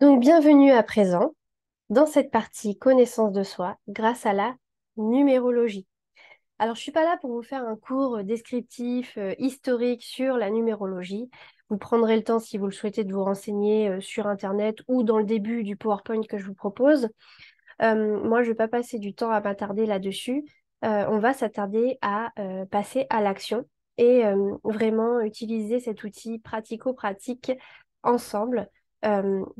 Donc, bienvenue à présent dans cette partie connaissance de soi grâce à la numérologie. Alors, je suis pas là pour vous faire un cours descriptif, historique sur la numérologie. Vous prendrez le temps, si vous le souhaitez, de vous renseigner sur Internet ou dans le début du PowerPoint que je vous propose. Moi, je ne vais pas passer du temps à m'attarder là-dessus. On va s'attarder à passer à l'action et vraiment utiliser cet outil pratico-pratique ensemble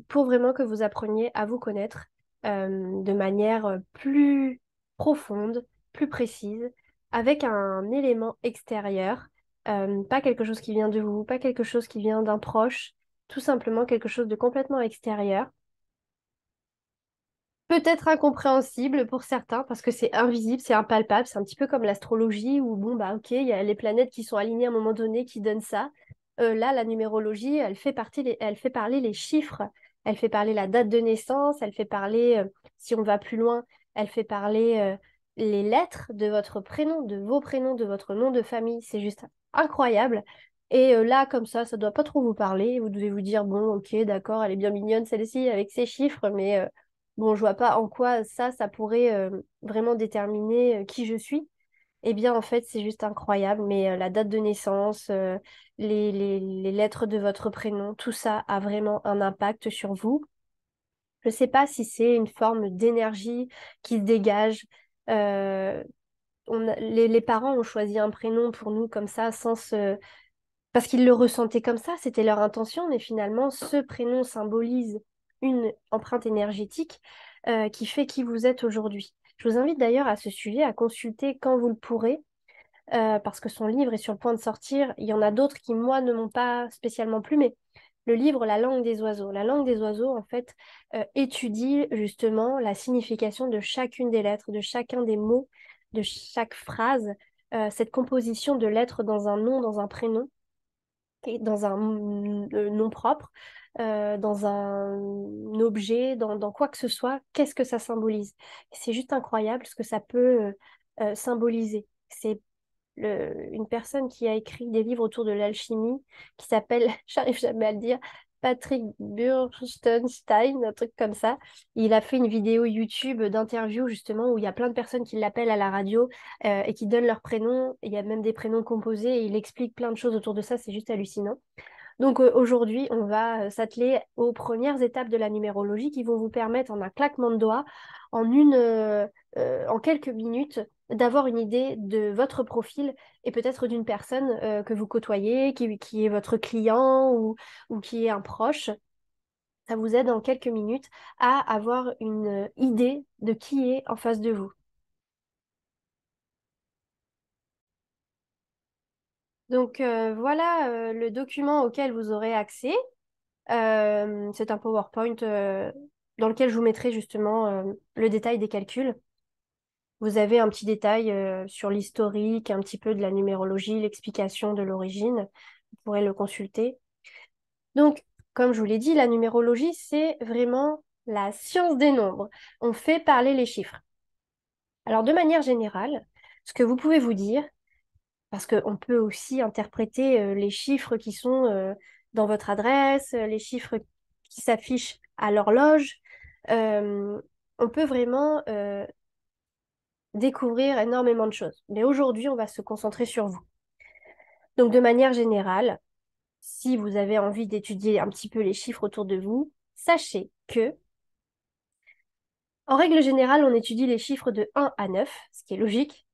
pour vraiment que vous appreniez à vous connaître de manière plus profonde, plus précise, avec un élément extérieur, pas quelque chose qui vient de vous, pas quelque chose qui vient d'un proche, tout simplement quelque chose de complètement extérieur, peut-être incompréhensible pour certains parce que c'est invisible, c'est impalpable, c'est un petit peu comme l'astrologie où bon bah ok, il y a les planètes qui sont alignées à un moment donné qui donnent ça. Là, la numérologie, elle fait parler les chiffres, elle fait parler la date de naissance, elle fait parler, si on va plus loin, elle fait parler les lettres de votre prénom, de vos prénoms, de votre nom de famille. C'est juste incroyable. Et là, comme ça doit pas trop vous parler. Vous devez vous dire, bon, ok, d'accord, elle est bien mignonne celle-ci avec ses chiffres, mais bon, je vois pas en quoi ça pourrait vraiment déterminer qui je suis. Eh bien, en fait, c'est juste incroyable. Mais la date de naissance, les lettres de votre prénom, tout ça a vraiment un impact sur vous. Je ne sais pas si c'est une forme d'énergie qui se dégage. Euh, les parents ont choisi un prénom pour nous comme ça, parce qu'ils le ressentaient comme ça, c'était leur intention, mais finalement, ce prénom symbolise une empreinte énergétique qui fait qui vous êtes aujourd'hui. Je vous invite d'ailleurs à ce sujet à consulter quand vous le pourrez, parce que son livre est sur le point de sortir. Il y en a d'autres qui, moi, ne m'ont pas spécialement plu, mais le livre La langue des oiseaux. La langue des oiseaux, en fait, étudie justement la signification de chacune des lettres, de chacun des mots, de chaque phrase, cette composition de lettres dans un nom, dans un prénom et dans un nom propre, dans un objet, dans quoi que ce soit, qu'est-ce que ça symbolise? C'est juste incroyable ce que ça peut symboliser. C'est une personne qui a écrit des livres autour de l'alchimie, qui s'appelle, j'arrive jamais à le dire, Patrick Burstenstein, un truc comme ça. Il a fait une vidéo YouTube d'interview justement où il y a plein de personnes qui l'appellent à la radio et qui donnent leur prénom. Il y a même des prénoms composés et il explique plein de choses autour de ça, c'est juste hallucinant. Donc aujourd'hui, on va s'atteler aux premières étapes de la numérologie qui vont vous permettre en un claquement de doigts, en quelques minutes, d'avoir une idée de votre profil et peut-être d'une personne que vous côtoyez, qui est votre client ou qui est un proche. Ça vous aide en quelques minutes à avoir une idée de qui est en face de vous. Donc voilà le document auquel vous aurez accès. C'est un PowerPoint dans lequel je vous mettrai justement le détail des calculs. Vous avez un petit détail sur l'historique, un petit peu de la numérologie, l'explication de l'origine. Vous pourrez le consulter. Donc, comme je vous l'ai dit, la numérologie, c'est vraiment la science des nombres. On fait parler les chiffres. Alors, de manière générale, ce que vous pouvez vous dire, parce qu'on peut aussi interpréter les chiffres qui sont dans votre adresse, les chiffres qui s'affichent à l'horloge. Euh, on peut vraiment découvrir énormément de choses. Mais aujourd'hui, on va se concentrer sur vous. Donc, de manière générale, si vous avez envie d'étudier un petit peu les chiffres autour de vous, sachez que, en règle générale, on étudie les chiffres de 1 à 9, ce qui est logique.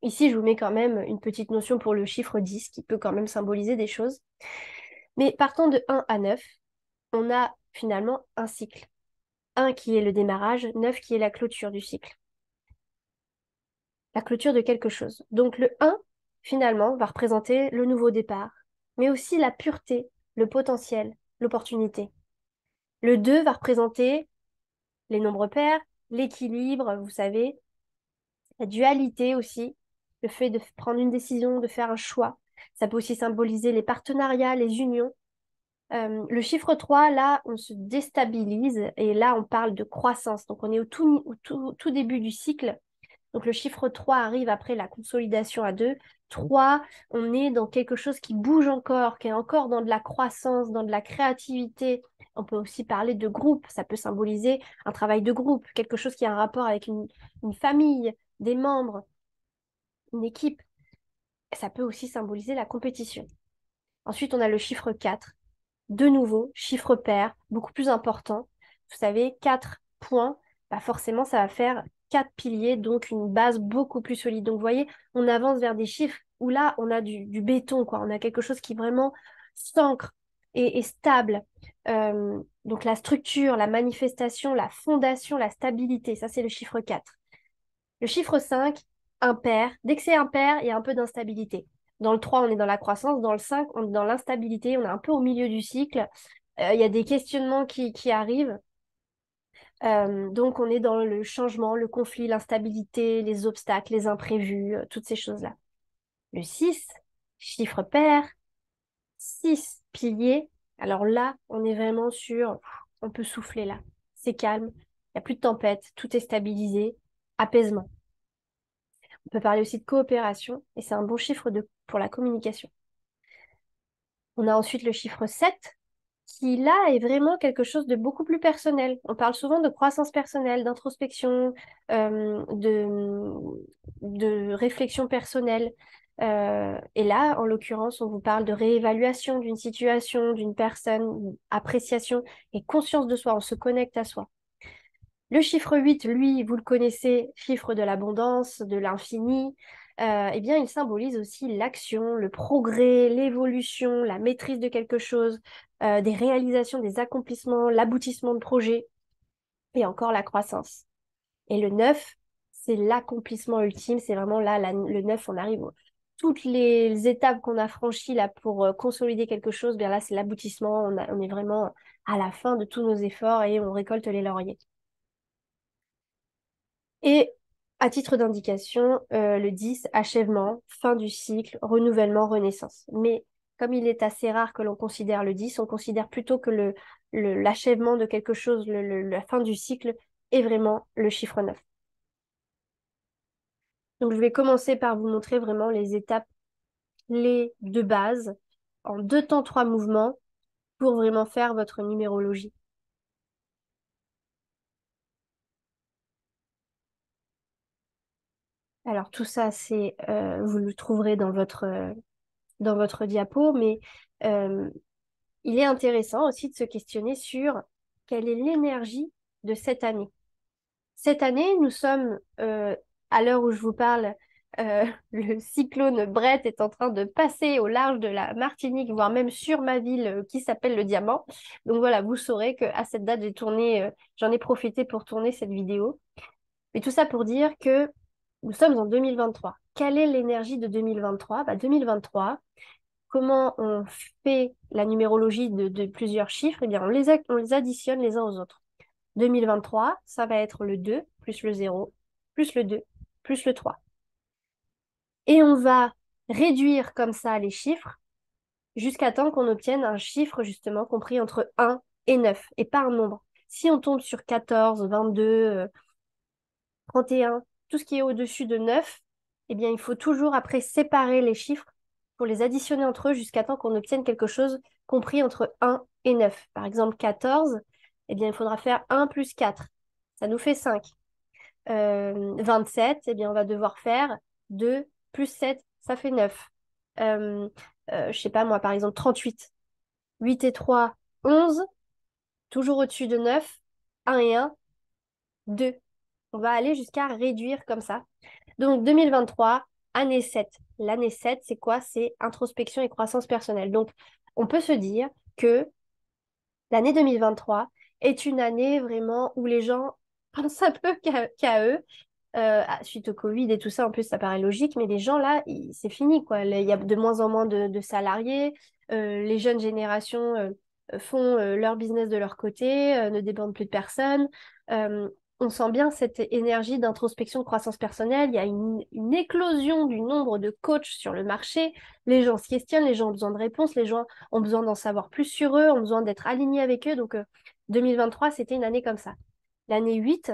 Ici, je vous mets quand même une petite notion pour le chiffre 10, qui peut quand même symboliser des choses. Mais partant de 1 à 9, on a finalement un cycle. 1 qui est le démarrage, 9 qui est la clôture du cycle. La clôture de quelque chose. Donc le 1, finalement, va représenter le nouveau départ, mais aussi la pureté, le potentiel, l'opportunité. Le 2 va représenter les nombres pairs, l'équilibre, vous savez, la dualité aussi, le fait de prendre une décision, de faire un choix. Ça peut aussi symboliser les partenariats, les unions. Le chiffre 3, là, on se déstabilise et là, on parle de croissance. Donc, on est au tout début du cycle. Donc, le chiffre 3 arrive après la consolidation à 2. 3, on est dans quelque chose qui bouge encore, qui est encore dans de la croissance, dans de la créativité. On peut aussi parler de groupe, ça peut symboliser un travail de groupe, quelque chose qui a un rapport avec une famille, des membres, une équipe. Ça peut aussi symboliser la compétition. Ensuite, on a le chiffre 4. De nouveau, chiffre pair, beaucoup plus important. Vous savez, 4 points, bah forcément, ça va faire 4 piliers, donc une base beaucoup plus solide. Donc, vous voyez, on avance vers des chiffres où là, on a du béton, quoi. On a quelque chose qui vraiment s'ancre et est stable. Donc, la structure, la manifestation, la fondation, la stabilité, ça, c'est le chiffre 4. Le chiffre 5, impair. Dès que c'est impair, il y a un peu d'instabilité. Dans le 3, on est dans la croissance. Dans le 5, on est dans l'instabilité. On est un peu au milieu du cycle. Il y a des questionnements qui arrivent. Donc, on est dans le changement, le conflit, l'instabilité, les obstacles, les imprévus, toutes ces choses-là. Le 6, chiffre pair. 6 piliers. Alors là, on est vraiment sur... On peut souffler là. C'est calme. Il n'y a plus de tempête. Tout est stabilisé. Apaisement. On peut parler aussi de coopération et c'est un bon chiffre pour la communication. On a ensuite le chiffre 7 qui là est vraiment quelque chose de beaucoup plus personnel. On parle souvent de croissance personnelle, d'introspection, de réflexion personnelle. Et là, en l'occurrence, on vous parle de réévaluation d'une situation, d'une personne, appréciation et conscience de soi. On se connecte à soi. Le chiffre 8, lui, vous le connaissez, chiffre de l'abondance, de l'infini, eh bien, il symbolise aussi l'action, le progrès, l'évolution, la maîtrise de quelque chose, des réalisations, des accomplissements, l'aboutissement de projets et encore la croissance. Et le 9, c'est l'accomplissement ultime, c'est vraiment là, le 9, on arrive toutes les étapes qu'on a franchies là pour consolider quelque chose, bien là, c'est l'aboutissement, on est vraiment à la fin de tous nos efforts et on récolte les lauriers. Et à titre d'indication, le 10, achèvement, fin du cycle, renouvellement, renaissance. Mais comme il est assez rare que l'on considère le 10, on considère plutôt que l'achèvement de quelque chose, la fin du cycle, est vraiment le chiffre 9. Donc je vais commencer par vous montrer vraiment les étapes, les de base, en 2 temps, 3 mouvements, pour vraiment faire votre numérologie. Alors tout ça, vous le trouverez dans votre diapo, mais euh, il est intéressant aussi de se questionner sur quelle est l'énergie de cette année. Cette année, nous sommes, à l'heure où je vous parle, le cyclone Brett est en train de passer au large de la Martinique, voire même sur ma ville qui s'appelle le Diamant. Donc voilà, vous saurez qu'à cette date, j'en ai profité pour tourner cette vidéo. Mais tout ça pour dire que nous sommes en 2023. Quelle est l'énergie de 2023? 2023, comment on fait la numérologie de plusieurs chiffres? Eh bien, on les additionne les uns aux autres. 2023, ça va être le 2 plus le 0 plus le 2 plus le 3. Et on va réduire comme ça les chiffres jusqu'à temps qu'on obtienne un chiffre justement compris entre 1 et 9 et pas un nombre. Si on tombe sur 14, 22, 31, tout ce qui est au-dessus de 9, eh bien, il faut toujours après séparer les chiffres pour les additionner entre eux jusqu'à temps qu'on obtienne quelque chose compris entre 1 et 9. Par exemple, 14, eh bien, il faudra faire 1 plus 4. Ça nous fait 5. 27, eh bien, on va devoir faire 2 plus 7, ça fait 9. Je sais pas moi, par exemple, 38. 8 et 3, 11. Toujours au-dessus de 9. 1 et 1, 2. On va aller jusqu'à réduire comme ça. Donc 2023, année 7. L'année 7, c'est quoi? C'est introspection et croissance personnelle. Donc on peut se dire que l'année 2023 est une année vraiment où les gens pensent un peu qu'à eux. Suite au Covid et tout ça, en plus, ça paraît logique, mais les gens là, c'est fini, quoi. Il y a de moins en moins de salariés. Les jeunes générations font leur business de leur côté, ne dépendent plus de personne. Euh, on sent bien cette énergie d'introspection, de croissance personnelle. Il y a une éclosion du nombre de coachs sur le marché. Les gens se questionnent, les gens ont besoin de réponses, les gens ont besoin d'en savoir plus sur eux, ont besoin d'être alignés avec eux. Donc, 2023, c'était une année comme ça. L'année 8,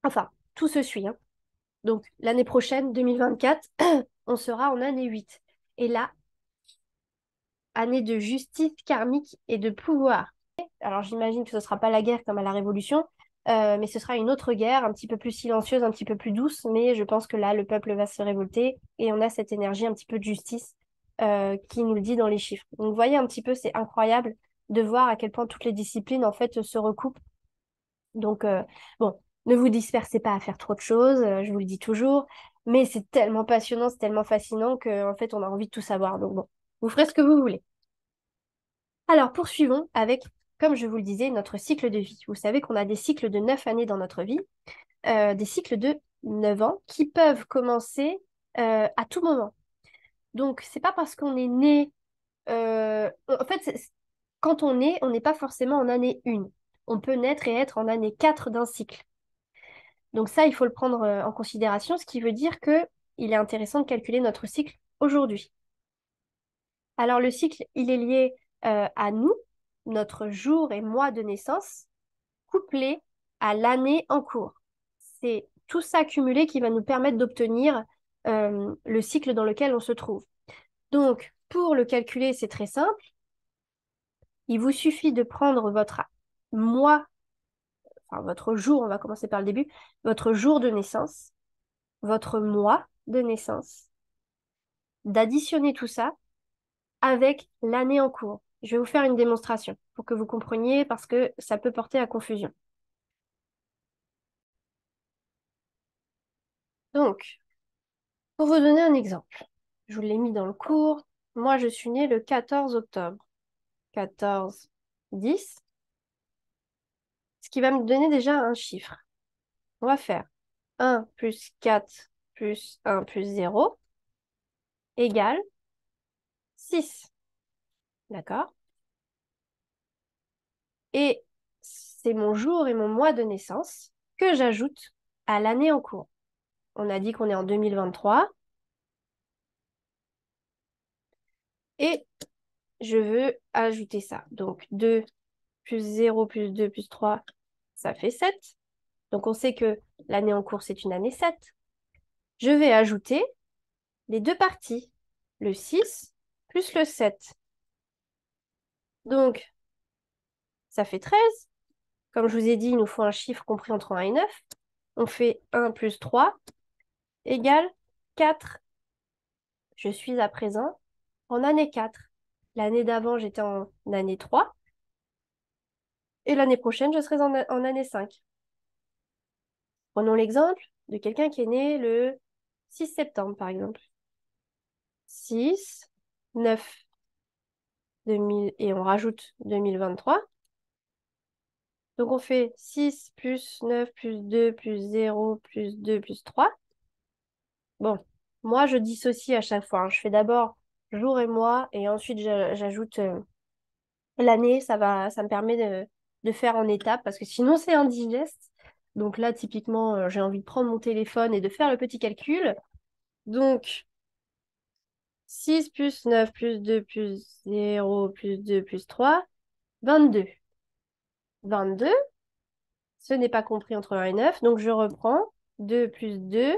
enfin, tout se suit, hein. Donc, l'année prochaine, 2024, on sera en année 8. Et là, année de justice karmique et de pouvoir. Alors, j'imagine que ce ne sera pas la guerre comme à la Révolution, mais ce sera une autre guerre, un petit peu plus silencieuse, un petit peu plus douce. Mais je pense que là, le peuple va se révolter et on a cette énergie un petit peu de justice qui nous le dit dans les chiffres. Donc, vous voyez un petit peu, c'est incroyable de voir à quel point toutes les disciplines, en fait, se recoupent. Donc, bon, ne vous dispersez pas à faire trop de choses, je vous le dis toujours, mais c'est tellement passionnant, c'est tellement fascinant qu'en fait, on a envie de tout savoir. Donc, bon, vous ferez ce que vous voulez. Alors, poursuivons avec, comme je vous le disais, notre cycle de vie. Vous savez qu'on a des cycles de 9 années dans notre vie, des cycles de 9 ans qui peuvent commencer à tout moment. Donc, c'est pas parce qu'on est né. En fait, quand on est, on n'est pas forcément en année 1. On peut naître et être en année 4 d'un cycle. Donc ça, il faut le prendre en considération, ce qui veut dire que il est intéressant de calculer notre cycle aujourd'hui. Alors le cycle, il est lié à nous, notre jour et mois de naissance, couplé à l'année en cours. C'est tout ça cumulé qui va nous permettre d'obtenir le cycle dans lequel on se trouve. Donc, pour le calculer, c'est très simple. Il vous suffit de prendre votre mois, enfin votre jour, on va commencer par le début, votre jour de naissance, votre mois de naissance, d'additionner tout ça avec l'année en cours. Je vais vous faire une démonstration pour que vous compreniez parce que ça peut porter à confusion. Donc, pour vous donner un exemple, je vous l'ai mis dans le cours. Moi, je suis née le 14 octobre. 14, 10, ce qui va me donner déjà un chiffre. On va faire 1 plus 4 plus 1 plus 0 égale 6. D'accord? Et c'est mon jour et mon mois de naissance que j'ajoute à l'année en cours. On a dit qu'on est en 2023 et je veux ajouter ça. Donc 2 plus 0 plus 2 plus 3, ça fait 7. Donc on sait que l'année en cours, c'est une année 7. Je vais ajouter les deux parties, le 6 plus le 7. Donc ça fait 13. Comme je vous ai dit, il nous faut un chiffre compris entre 1 et 9. On fait 1 plus 3 égale 4. Je suis à présent en année 4. L'année d'avant, j'étais en année 3. Et l'année prochaine, je serai en année 5. Prenons l'exemple de quelqu'un qui est né le 6 septembre, par exemple. 6, 9, 2000, et on rajoute 2023. Donc on fait 6 plus 9 plus 2 plus 0 plus 2 plus 3. Bon, moi je dissocie à chaque fois, hein. Je fais d'abord jour et mois et ensuite j'ajoute l'année. Ça me permet de faire en étapes parce que sinon c'est indigeste. Donc là, typiquement, j'ai envie de prendre mon téléphone et de faire le petit calcul. Donc, 6 plus 9 plus 2 plus 0 plus 2 plus 3, 22. 22, ce n'est pas compris entre 1 et 9, donc je reprends. 2 plus 2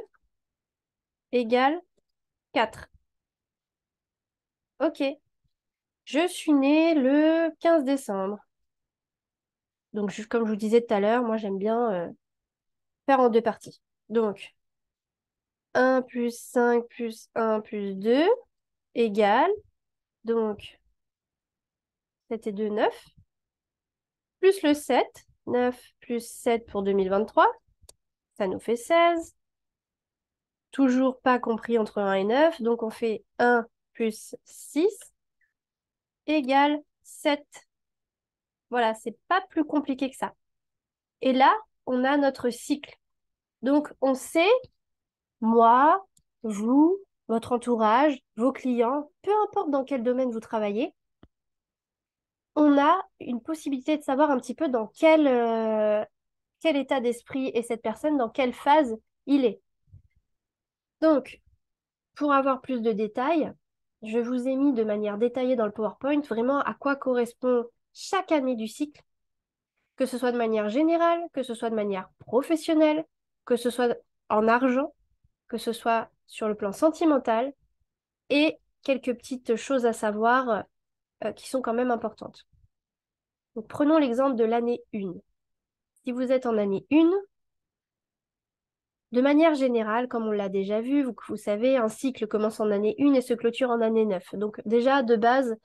égale 4. Ok, je suis née le 15 décembre. Donc, comme je vous disais tout à l'heure, moi j'aime bien faire en deux parties. Donc, 1 plus 5 plus 1 plus 2 égale, donc 7 et 2, 9, plus le 7, 9 plus 7 pour 2023, ça nous fait 16. Toujours pas compris entre 1 et 9, donc on fait 1 plus 6 égale 7. Voilà, c'est pas plus compliqué que ça. Et là, on a notre cycle. Donc, on sait, moi, vous, votre entourage, vos clients, peu importe dans quel domaine vous travaillez, on a une possibilité de savoir un petit peu dans quel état d'esprit est cette personne, dans quelle phase il est. Donc, pour avoir plus de détails, je vous ai mis de manière détaillée dans le PowerPoint vraiment à quoi correspond chaque année du cycle, que ce soit de manière générale, que ce soit de manière professionnelle, que ce soit en argent. que ce soit sur le plan sentimental et quelques petites choses à savoir qui sont quand même importantes. Donc, prenons l'exemple de l'année 1. Si vous êtes en année 1, de manière générale, comme on l'a déjà vu, vous savez, un cycle commence en année 1 et se clôture en année 9. Donc déjà, de base,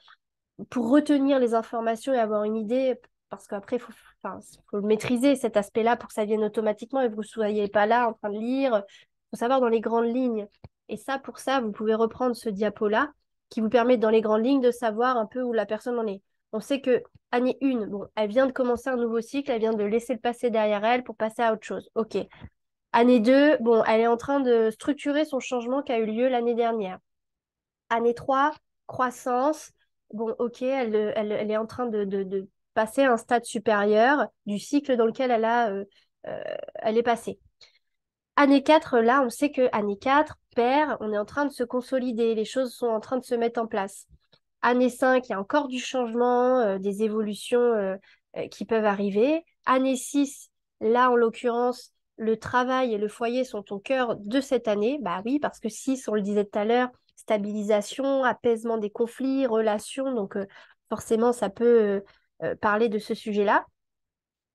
pour retenir les informations et avoir une idée, parce qu'après, enfin, faut le maîtriser, cet aspect-là, pour que ça vienne automatiquement et que vous ne soyez pas là en train de lire. Il faut savoir dans les grandes lignes. Et ça, pour ça, vous pouvez reprendre ce diapo-là qui vous permet, dans les grandes lignes, de savoir un peu où la personne en est. On sait que année 1, bon, elle vient de commencer un nouveau cycle, elle vient de laisser le passé derrière elle pour passer à autre chose. OK. Année 2, bon, elle est en train de structurer son changement qui a eu lieu l'année dernière. Année 3, croissance. Bon, ok, elle est en train de passer à un stade supérieur du cycle dans lequel euh, elle est passée. Année 4, là, on sait que année 4, pair, on est en train de se consolider, les choses sont en train de se mettre en place. Année 5, il y a encore du changement, des évolutions qui peuvent arriver. Année 6, là, en l'occurrence, le travail et le foyer sont au cœur de cette année. Bah oui, parce que 6, on le disait tout à l'heure, stabilisation, apaisement des conflits, relations. Donc, forcément, ça peut parler de ce sujet-là.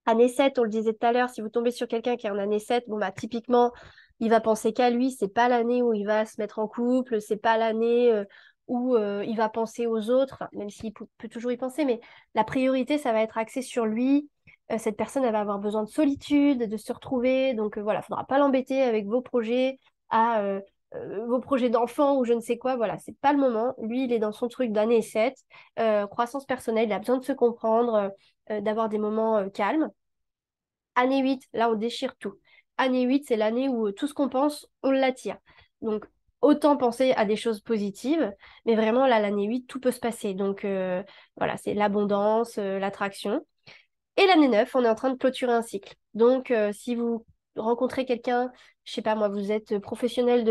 Année 7, on le disait tout à l'heure, si vous tombez sur quelqu'un qui est en année 7, bon bah typiquement, il va penser qu'à lui, c'est pas l'année où il va se mettre en couple, c'est pas l'année où il va penser aux autres, enfin, même s'il peut toujours y penser, mais la priorité, ça va être axé sur lui. Cette personne, elle va avoir besoin de solitude, de se retrouver, donc voilà, faudra pas l'embêter avec vos projets vos projets d'enfant ou je ne sais quoi, voilà, c'est pas le moment. Lui, il est dans son truc d'année 7, croissance personnelle, il a besoin de se comprendre, d'avoir des moments calmes. Année 8, là, on déchire tout. Année 8, c'est l'année où tout ce qu'on pense, on l'attire. Donc, autant penser à des choses positives, mais vraiment, là, l'année 8, tout peut se passer. Donc, voilà, c'est l'abondance, l'attraction. Et l'année 9, on est en train de clôturer un cycle. Donc, si vous rencontrez quelqu'un, je sais pas moi, vous êtes professionnel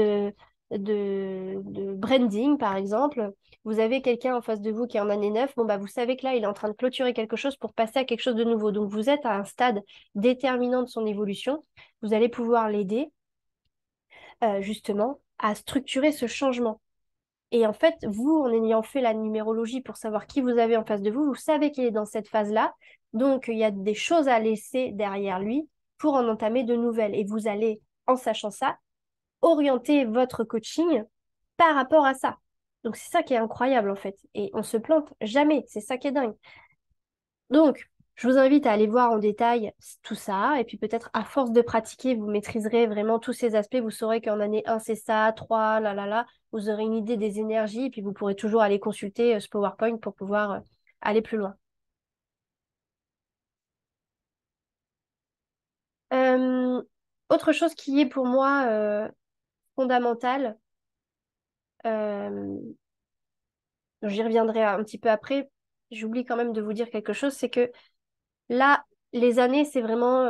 de branding, par exemple, vous avez quelqu'un en face de vous qui est en année 9, bon, bah, vous savez que là, il est en train de clôturer quelque chose pour passer à quelque chose de nouveau. Donc, vous êtes à un stade déterminant de son évolution. Vous allez pouvoir l'aider, justement, à structurer ce changement. Et en fait, vous, en ayant fait la numérologie pour savoir qui vous avez en face de vous, vous savez qu'il est dans cette phase-là. Donc, il y a des choses à laisser derrière lui pour en entamer de nouvelles. Et vous allez, en sachant ça, orienter votre coaching par rapport à ça. Donc, c'est ça qui est incroyable, en fait. Et on se plante jamais. C'est ça qui est dingue. Donc, je vous invite à aller voir en détail tout ça. Et puis peut-être à force de pratiquer, vous maîtriserez vraiment tous ces aspects. Vous saurez qu'en année 1, c'est ça, 3, là, là, là. Vous aurez une idée des énergies. Et puis vous pourrez toujours aller consulter ce PowerPoint pour pouvoir aller plus loin. Euh, Autre chose qui est pour moi fondamentale, euh, j'y reviendrai un petit peu après. J'oublie quand même de vous dire quelque chose, c'est que là, les années, c'est vraiment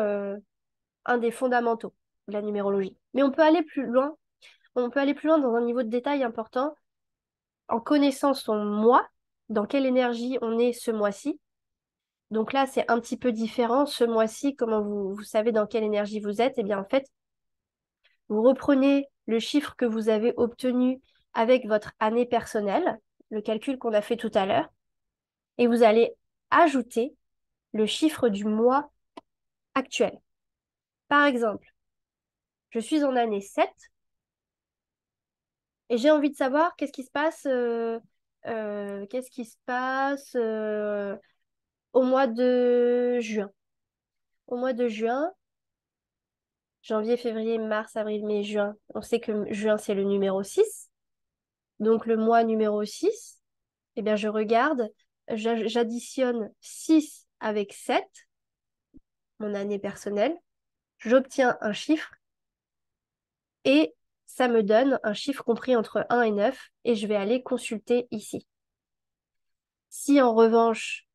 un des fondamentaux de la numérologie. Mais on peut aller plus loin. On peut aller plus loin dans un niveau de détail important en connaissant son mois, dans quelle énergie on est ce mois-ci. Donc là, c'est un petit peu différent. Ce mois-ci, comment vous savez dans quelle énergie vous êtes? Eh bien, en fait, vous reprenez le chiffre que vous avez obtenu avec votre année personnelle, le calcul qu'on a fait tout à l'heure, et vous allez ajouter le chiffre du mois actuel. Par exemple, je suis en année 7 et j'ai envie de savoir qu'est-ce qui se passe au mois de juin. Au mois de juin, janvier, février, mars, avril, mai, juin. On sait que juin, c'est le numéro 6. Donc le mois numéro 6, eh bien, je regarde, j'additionne 6 avec 7, mon année personnelle. J'obtiens un chiffre et ça me donne un chiffre compris entre 1 et 9 et je vais aller consulter ici. Si en revanche,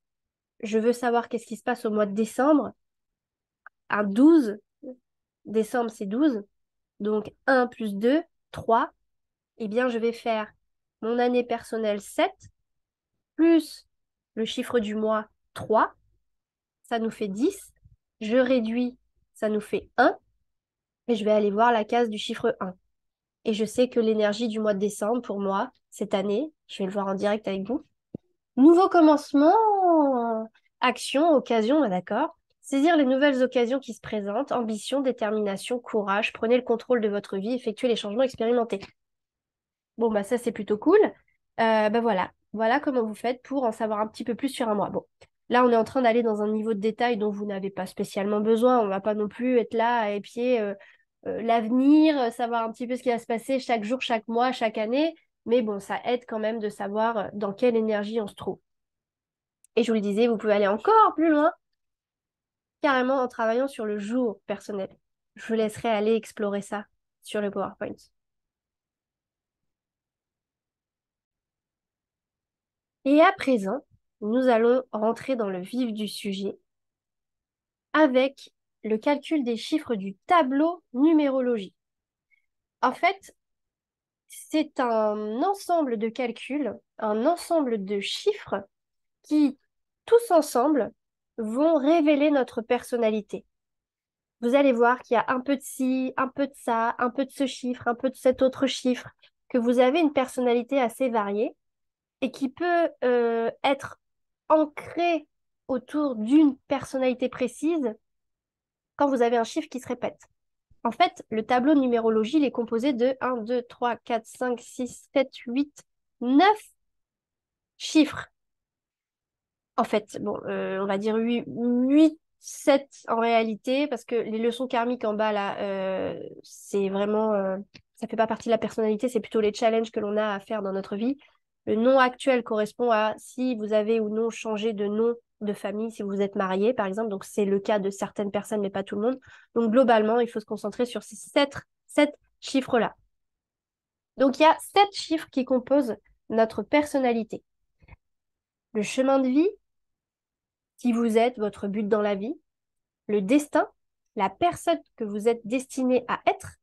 je veux savoir qu'est-ce qui se passe au mois de décembre, un 12, décembre c'est 12, donc 1 plus 2, 3, eh bien je vais faire mon année personnelle 7, plus le chiffre du mois 3, ça nous fait 10, je réduis, ça nous fait 1, et je vais aller voir la case du chiffre 1. Et je sais que l'énergie du mois de décembre, pour moi, cette année, je vais le voir en direct avec vous. Nouveau commencement, action, occasion, d'accord. Saisir les nouvelles occasions qui se présentent, ambition, détermination, courage, prenez le contrôle de votre vie, effectuez les changements expérimentés. Bon, bah ça, c'est plutôt cool. Bah voilà, voilà comment vous faites pour en savoir un petit peu plus sur un mois. Bon, là, on est en train d'aller dans un niveau de détail dont vous n'avez pas spécialement besoin. On va pas non plus être là à épier l'avenir, savoir un petit peu ce qui va se passer chaque jour, chaque mois, chaque année. Mais bon, ça aide quand même de savoir dans quelle énergie on se trouve. Et je vous le disais, vous pouvez aller encore plus loin, carrément en travaillant sur le jour personnel. Je vous laisserai aller explorer ça sur le PowerPoint. Et à présent, nous allons rentrer dans le vif du sujet avec le calcul des chiffres du tableau numérologie. En fait, c'est un ensemble de calculs, un ensemble de chiffres qui, tous ensemble, vont révéler notre personnalité. Vous allez voir qu'il y a un peu de ci, un peu de ça, un peu de ce chiffre, un peu de cet autre chiffre, que vous avez une personnalité assez variée et qui peut être ancrée autour d'une personnalité précise quand vous avez un chiffre qui se répète. En fait, le tableau de numérologie, il est composé de 1, 2, 3, 4, 5, 6, 7, 8, 9 chiffres. En fait, bon, on va dire 8, 7 en réalité, parce que les leçons karmiques en bas, là, c'est vraiment, ça fait pas partie de la personnalité, c'est plutôt les challenges que l'on a à faire dans notre vie. Le nom actuel correspond à si vous avez ou non changé de nom de famille, si vous êtes marié, par exemple. Donc, c'est le cas de certaines personnes, mais pas tout le monde. Donc, globalement, il faut se concentrer sur ces 7 chiffres-là. Donc, il y a 7 chiffres qui composent notre personnalité. Le chemin de vie, qui vous êtes, votre but dans la vie, le destin, la personne que vous êtes destiné à être,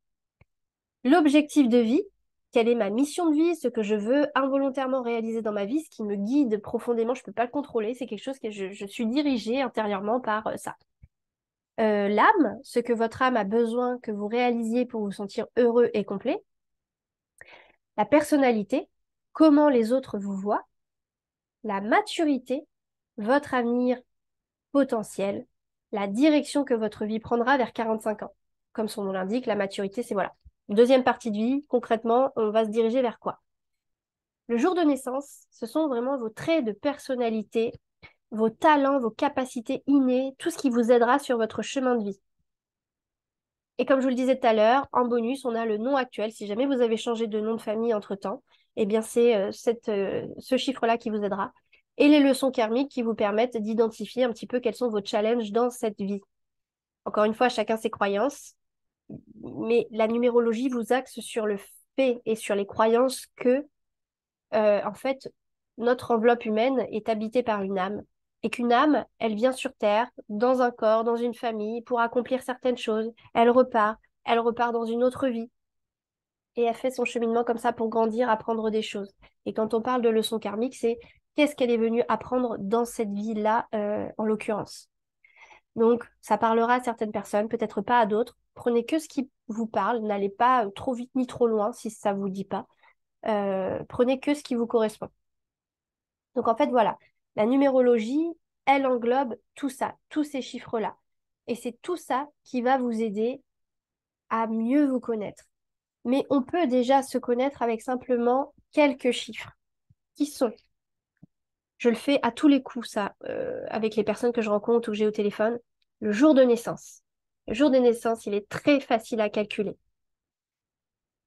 l'objectif de vie, quelle est ma mission de vie, ce que je veux involontairement réaliser dans ma vie, ce qui me guide profondément, je ne peux pas le contrôler, c'est quelque chose que je suis dirigée intérieurement par ça. L'âme, ce que votre âme a besoin que vous réalisiez pour vous sentir heureux et complet. La personnalité, comment les autres vous voient. La maturité, votre avenir potentiel, la direction que votre vie prendra vers 45 ans. Comme son nom l'indique, la maturité, c'est voilà. Deuxième partie de vie, concrètement, on va se diriger vers quoi? Le jour de naissance, ce sont vraiment vos traits de personnalité, vos talents, vos capacités innées, tout ce qui vous aidera sur votre chemin de vie. Et comme je vous le disais tout à l'heure, en bonus, on a le nom actuel. Si jamais vous avez changé de nom de famille entre-temps, eh bien c'est ce chiffre-là qui vous aidera. Et les leçons karmiques qui vous permettent d'identifier un petit peu quels sont vos challenges dans cette vie. Encore une fois, chacun ses croyances, mais la numérologie vous axe sur le fait et sur les croyances que, en fait, notre enveloppe humaine est habitée par une âme et qu'une âme, elle vient sur Terre, dans un corps, dans une famille, pour accomplir certaines choses. Elle repart dans une autre vie et elle fait son cheminement comme ça pour grandir, apprendre des choses. Et quand on parle de leçon karmique, c'est qu'est-ce qu'elle est venue apprendre dans cette vie-là, en l'occurrence. Donc, ça parlera à certaines personnes, peut-être pas à d'autres. Prenez que ce qui vous parle, n'allez pas trop vite ni trop loin si ça vous dit pas. Prenez que ce qui vous correspond. Donc, en fait, voilà, la numérologie, elle englobe tout ça, tous ces chiffres-là. Et c'est tout ça qui va vous aider à mieux vous connaître. Mais on peut déjà se connaître avec simplement quelques chiffres qui sont, je le fais à tous les coups, ça, avec les personnes que je rencontre ou que j'ai au téléphone, le jour de naissance. Le jour de naissance, il est très facile à calculer.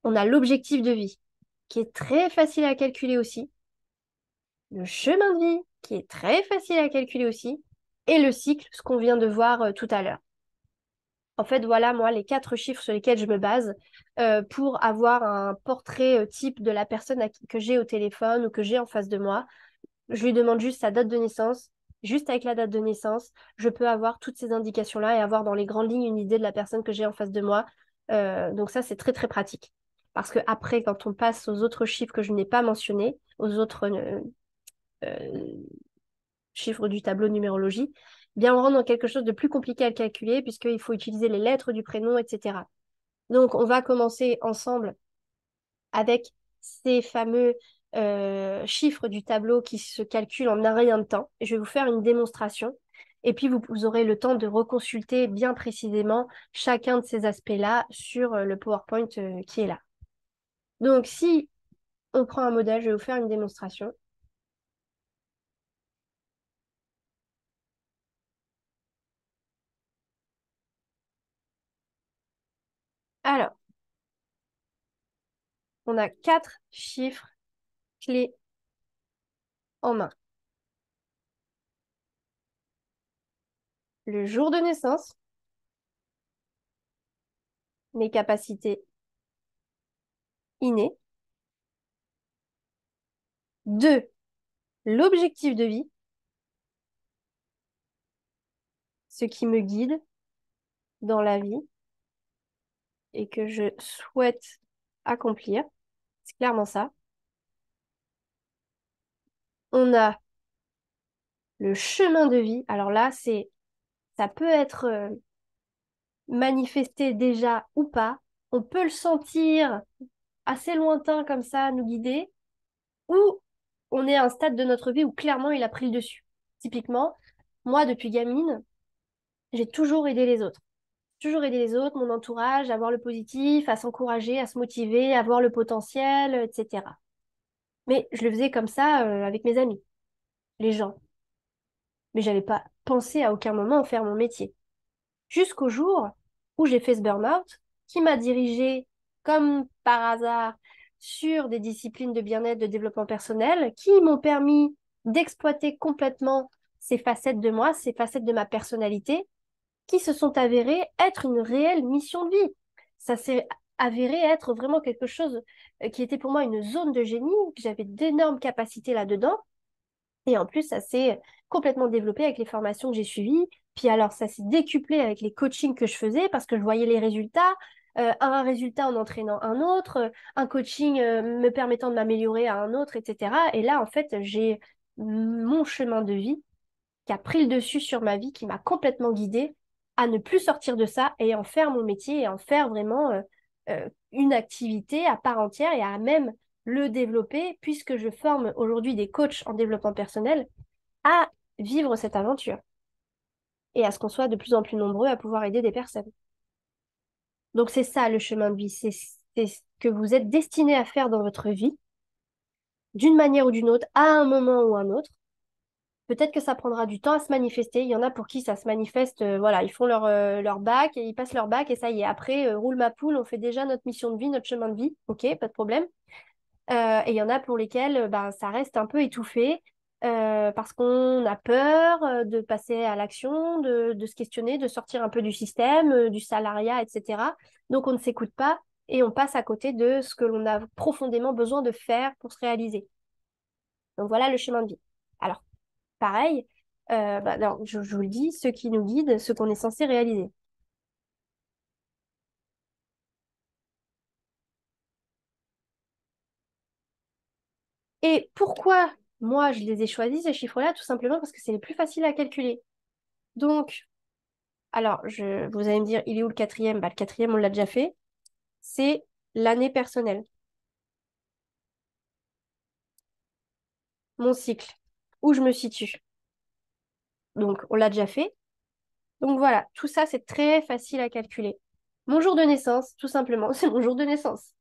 On a l'objectif de vie, qui est très facile à calculer aussi. Le chemin de vie, qui est très facile à calculer aussi. Et le cycle, ce qu'on vient de voir tout à l'heure. En fait, voilà, moi, les 4 chiffres sur lesquels je me base pour avoir un portrait type de la personne que j'ai au téléphone ou que j'ai en face de moi. Je lui demande juste sa date de naissance. Juste avec la date de naissance, je peux avoir toutes ces indications-là et avoir dans les grandes lignes une idée de la personne que j'ai en face de moi. Donc ça, c'est très, très pratique. Parce que après, quand on passe aux autres chiffres que je n'ai pas mentionnés, aux autres euh, chiffres du tableau de numérologie, eh bien, on rentre dans quelque chose de plus compliqué à calculer puisqu'il faut utiliser les lettres du prénom, etc. Donc, on va commencer ensemble avec ces fameux chiffres du tableau qui se calculent en un rien de temps. Et je vais vous faire une démonstration. Et puis, vous aurez le temps de reconsulter bien précisément chacun de ces aspects-là sur le PowerPoint qui est là. Donc, si on prend un modèle, je vais vous faire une démonstration. Alors, on a 4 chiffres clés en main. Le jour de naissance, mes capacités innées. 2, l'objectif de vie, ce qui me guide dans la vie et que je souhaite accomplir. C'est clairement ça. On a le chemin de vie. Alors là, ça peut être manifesté déjà ou pas. On peut le sentir assez lointain comme ça, nous guider, ou on est à un stade de notre vie où clairement il a pris le dessus. Typiquement, moi, depuis gamine, j'ai toujours aidé les autres. Toujours aider les autres, mon entourage, à voir le positif, à s'encourager, à se motiver, à voir le potentiel, etc. Mais je le faisais comme ça avec mes amis, les gens. Mais j'avais pas pensé à aucun moment en faire mon métier. Jusqu'au jour où j'ai fait ce burn-out, qui m'a dirigée, comme par hasard, sur des disciplines de bien-être, de développement personnel, qui m'ont permis d'exploiter complètement ces facettes de moi, ces facettes de ma personnalité, qui se sont avérées être une réelle mission de vie. Ça s'est avéré être vraiment quelque chose qui était pour moi une zone de génie, que j'avais d'énormes capacités là-dedans. Et en plus, ça s'est complètement développé avec les formations que j'ai suivies. Puis alors, ça s'est décuplé avec les coachings que je faisais parce que je voyais les résultats. Un résultat en entraînant un autre, un coaching me permettant de m'améliorer à un autre, etc. Et là, en fait, j'ai mon chemin de vie qui a pris le dessus sur ma vie, qui m'a complètement guidée à ne plus sortir de ça et en faire mon métier et en faire vraiment une activité à part entière et à même le développer puisque je forme aujourd'hui des coachs en développement personnel à vivre cette aventure et à ce qu'on soit de plus en plus nombreux à pouvoir aider des personnes. Donc c'est ça le chemin de vie, c'est ce que vous êtes destiné à faire dans votre vie, d'une manière ou d'une autre, à un moment ou un autre. Peut-être que ça prendra du temps à se manifester. Il y en a pour qui ça se manifeste, voilà, ils font leur bac et ils passent leur bac et ça y est. Après, roule ma poule, on fait déjà notre mission de vie, notre chemin de vie. Ok, pas de problème. Et il y en a pour lesquels ben, ça reste un peu étouffé parce qu'on a peur de passer à l'action, de se questionner, de sortir un peu du système, du salariat, etc. Donc on ne s'écoute pas et on passe à côté de ce que l'on a profondément besoin de faire pour se réaliser. Donc voilà le chemin de vie. Alors, pareil, bah, alors, je vous le dis, ceux qui nous guident, ce qu'on est censé réaliser. Et pourquoi moi je les ai choisis, ces chiffres-là? Tout simplement parce que c'est les plus faciles à calculer. Donc, alors, vous allez me dire, il est où le quatrième? Bah, le quatrième, on l'a déjà fait. C'est l'année personnelle, mon cycle, où je me situe. Donc, on l'a déjà fait. Donc voilà, tout ça, c'est très facile à calculer. Mon jour de naissance, tout simplement, c'est mon jour de naissance.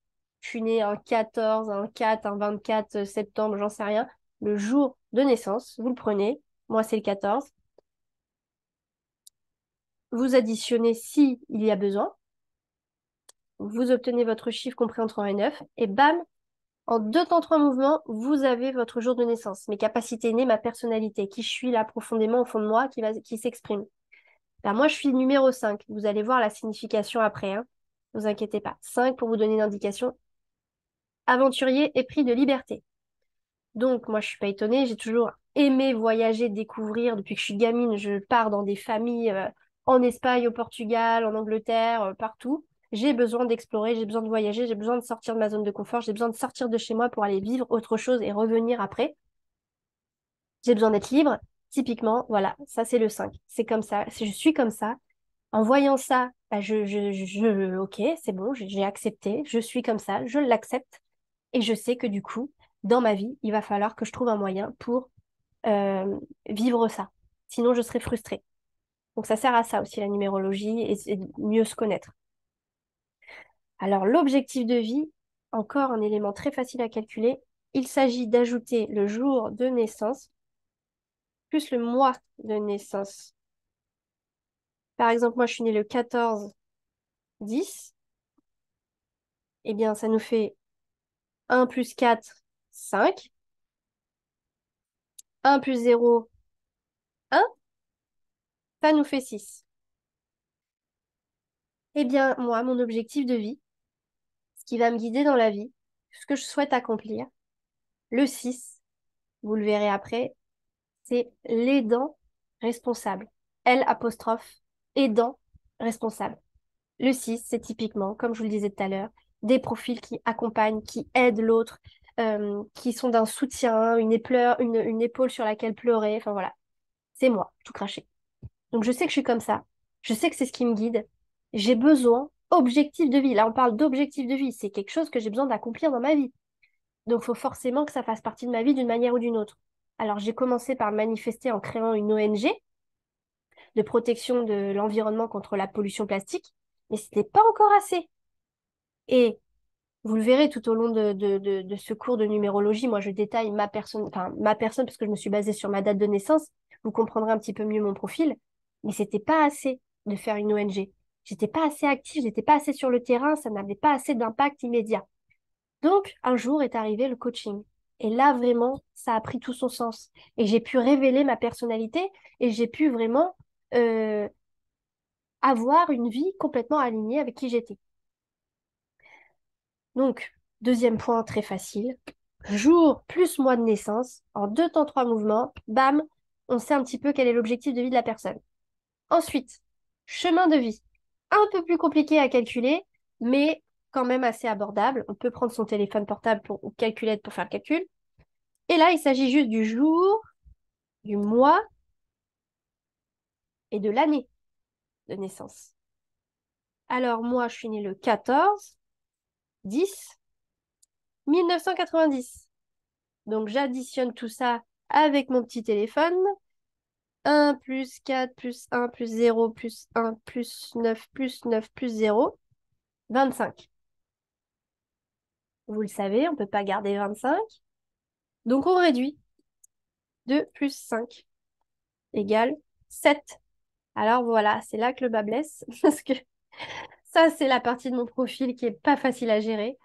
Je suis née un 14, un 4, un 24 septembre, j'en sais rien. Le jour de naissance, vous le prenez. Moi, c'est le 14. Vous additionnez si il y a besoin. Vous obtenez votre chiffre compris entre 1 et 9. Et bam, en deux temps, trois mouvements, vous avez votre jour de naissance. Mes capacités nées, ma personnalité, qui je suis là profondément au fond de moi, qui s'exprime. Ben, moi, je suis numéro 5. Vous allez voir la signification après, hein. Ne vous inquiétez pas. 5 pour vous donner une indication. Aventurier et pris de liberté. Donc, moi, je suis pas étonnée. J'ai toujours aimé voyager, découvrir. Depuis que je suis gamine, je pars dans des familles en Espagne, au Portugal, en Angleterre, partout. J'ai besoin d'explorer, j'ai besoin de voyager, j'ai besoin de sortir de ma zone de confort, j'ai besoin de sortir de chez moi pour aller vivre autre chose et revenir après. J'ai besoin d'être libre. Typiquement, voilà, ça c'est le 5. C'est comme ça. Je suis comme ça. En voyant ça, bah, ok, c'est bon, j'ai accepté, je suis comme ça, je l'accepte. Et je sais que du coup, dans ma vie, il va falloir que je trouve un moyen pour vivre ça. Sinon, je serais frustrée. Donc ça sert à ça aussi, la numérologie, et c'est de mieux se connaître. Alors, l'objectif de vie, encore un élément très facile à calculer, il s'agit d'ajouter le jour de naissance plus le mois de naissance. Par exemple, moi, je suis née le 14/10. Eh bien, ça nous fait 1 plus 4, 5. 1 plus 0, 1. Ça nous fait 6. Eh bien, moi, mon objectif de vie, ce qui va me guider dans la vie, ce que je souhaite accomplir, le 6, vous le verrez après, c'est l'aidant responsable. L apostrophe, aidant responsable. Le 6, c'est typiquement, comme je vous le disais tout à l'heure, des profils qui accompagnent, qui aident l'autre, qui sont d'un soutien, une épaule sur laquelle pleurer. Enfin voilà, c'est moi, tout craché. Donc je sais que je suis comme ça. Je sais que c'est ce qui me guide. J'ai besoin, objectif de vie. Là, on parle d'objectif de vie. C'est quelque chose que j'ai besoin d'accomplir dans ma vie. Donc il faut forcément que ça fasse partie de ma vie d'une manière ou d'une autre. Alors j'ai commencé par manifester en créant une ONG de protection de l'environnement contre la pollution plastique, mais c'était pas encore assez. Et vous le verrez tout au long de ce cours de numérologie. Moi, je détaille ma personne, parce que je me suis basée sur ma date de naissance. Vous comprendrez un petit peu mieux mon profil. Mais c'était pas assez de faire une ONG. J'étais pas assez active, j'étais pas assez sur le terrain, ça n'avait pas assez d'impact immédiat. Donc, un jour est arrivé le coaching. Et là, vraiment, ça a pris tout son sens. Et j'ai pu révéler ma personnalité et j'ai pu vraiment euh, avoir une vie complètement alignée avec qui j'étais. Donc, deuxième point très facile. Jour plus mois de naissance, en 2 temps 3 mouvements, bam, on sait un petit peu quel est l'objectif de vie de la personne. Ensuite, chemin de vie. Un peu plus compliqué à calculer, mais quand même assez abordable. On peut prendre son téléphone portable ou calculette pour faire le calcul. Et là, il s'agit juste du jour, du mois et de l'année de naissance. Alors, moi, je suis née le 14/10/1990. Donc, j'additionne tout ça avec mon petit téléphone. 1 plus 4 plus 1 plus 0 plus 1 plus 9 plus 0, 25. Vous le savez, on ne peut pas garder 25. Donc, on réduit. 2 plus 5 égale 7. Alors voilà, c'est là que le bas blesse, parce que ça, c'est la partie de mon profil qui est pas facile à gérer.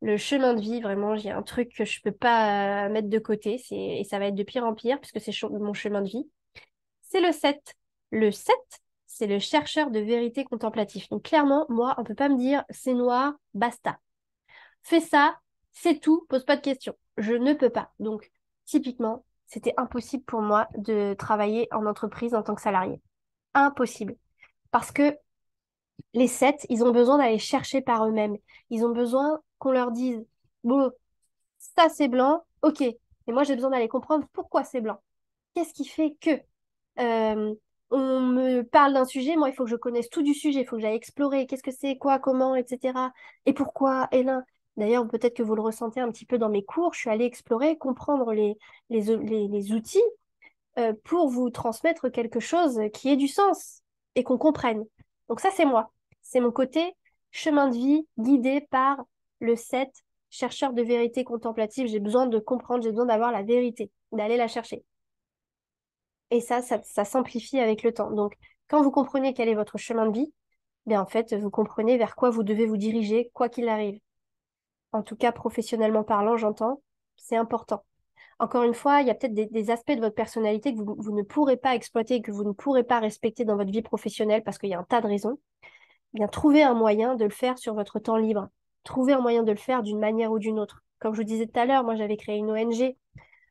Le chemin de vie, vraiment, j'ai un truc que je peux pas mettre de côté, et ça va être de pire en pire, puisque c'est mon chemin de vie. C'est le 7. Le 7, c'est le chercheur de vérité contemplatif. Donc clairement, moi, on peut pas me dire c'est noir, basta. Fais ça, c'est tout, pose pas de questions. Je ne peux pas. Donc, typiquement, c'était impossible pour moi de travailler en entreprise en tant que salarié. Impossible. Parce que les 7, ils ont besoin d'aller chercher par eux-mêmes. Ils ont besoin qu'on leur dise, bon, ça c'est blanc, ok. Et moi, j'ai besoin d'aller comprendre pourquoi c'est blanc. Qu'est-ce qui fait que euh, on me parle d'un sujet, moi, il faut que je connaisse tout du sujet, il faut que j'aille explorer qu'est-ce que c'est, quoi, comment, etc. Et pourquoi, et là. D'ailleurs, peut-être que vous le ressentez un petit peu dans mes cours, je suis allée explorer, comprendre les outils pour vous transmettre quelque chose qui ait du sens et qu'on comprenne. Donc ça, c'est moi. C'est mon côté chemin de vie guidé par le 7 chercheur de vérité contemplative. J'ai besoin de comprendre, j'ai besoin d'avoir la vérité, d'aller la chercher. Et ça s'amplifie avec le temps. Donc, quand vous comprenez quel est votre chemin de vie, bien en fait, vous comprenez vers quoi vous devez vous diriger, quoi qu'il arrive. En tout cas, professionnellement parlant, j'entends, c'est important. Encore une fois, il y a peut-être des aspects de votre personnalité que vous ne pourrez pas exploiter et que vous ne pourrez pas respecter dans votre vie professionnelle parce qu'il y a un tas de raisons. Eh bien, trouvez un moyen de le faire sur votre temps libre. Trouvez un moyen de le faire d'une manière ou d'une autre. Comme je vous disais tout à l'heure, moi j'avais créé une ONG.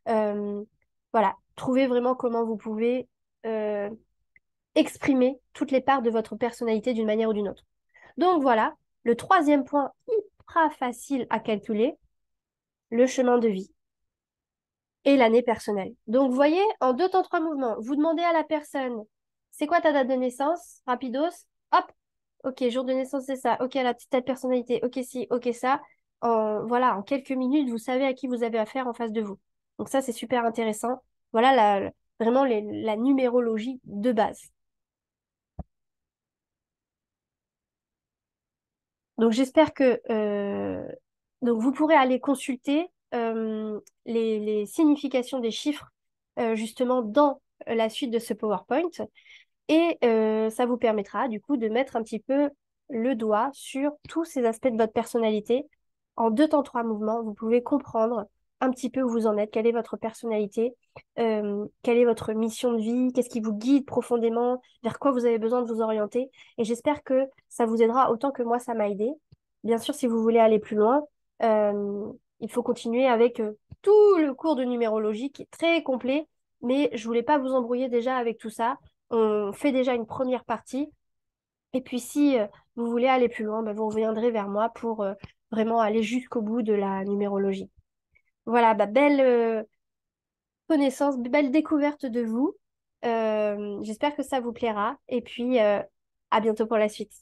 Euh, voilà, trouvez vraiment comment vous pouvez euh, exprimer toutes les parts de votre personnalité d'une manière ou d'une autre. Donc voilà, le troisième point hyper facile à calculer, le chemin de vie et l'année personnelle. Donc, vous voyez, en 2 temps 3 mouvements, vous demandez à la personne, c'est quoi ta date de naissance? Rapidos, hop, ok, jour de naissance, c'est ça. Ok, la petite telle personnalité, ok, si, ok, ça. voilà, en quelques minutes, vous savez à qui vous avez affaire en face de vous. Donc ça, c'est super intéressant. Voilà vraiment la numérologie de base. Donc j'espère que donc vous pourrez aller consulter les significations des chiffres justement dans la suite de ce PowerPoint. Et ça vous permettra du coup de mettre un petit peu le doigt sur tous ces aspects de votre personnalité. En deux temps, trois mouvements, vous pouvez comprendre un petit peu où vous en êtes, quelle est votre personnalité, quelle est votre mission de vie, qu'est-ce qui vous guide profondément, vers quoi vous avez besoin de vous orienter. Et j'espère que ça vous aidera autant que moi, ça m'a aidé. Bien sûr, si vous voulez aller plus loin, il faut continuer avec tout le cours de numérologie qui est très complet, mais je voulais pas vous embrouiller déjà avec tout ça. On fait déjà une première partie. Et puis si vous voulez aller plus loin, bah, vous reviendrez vers moi pour vraiment aller jusqu'au bout de la numérologie. Voilà, bah, belle connaissance, belle découverte de vous. J'espère que ça vous plaira. Et puis à bientôt pour la suite.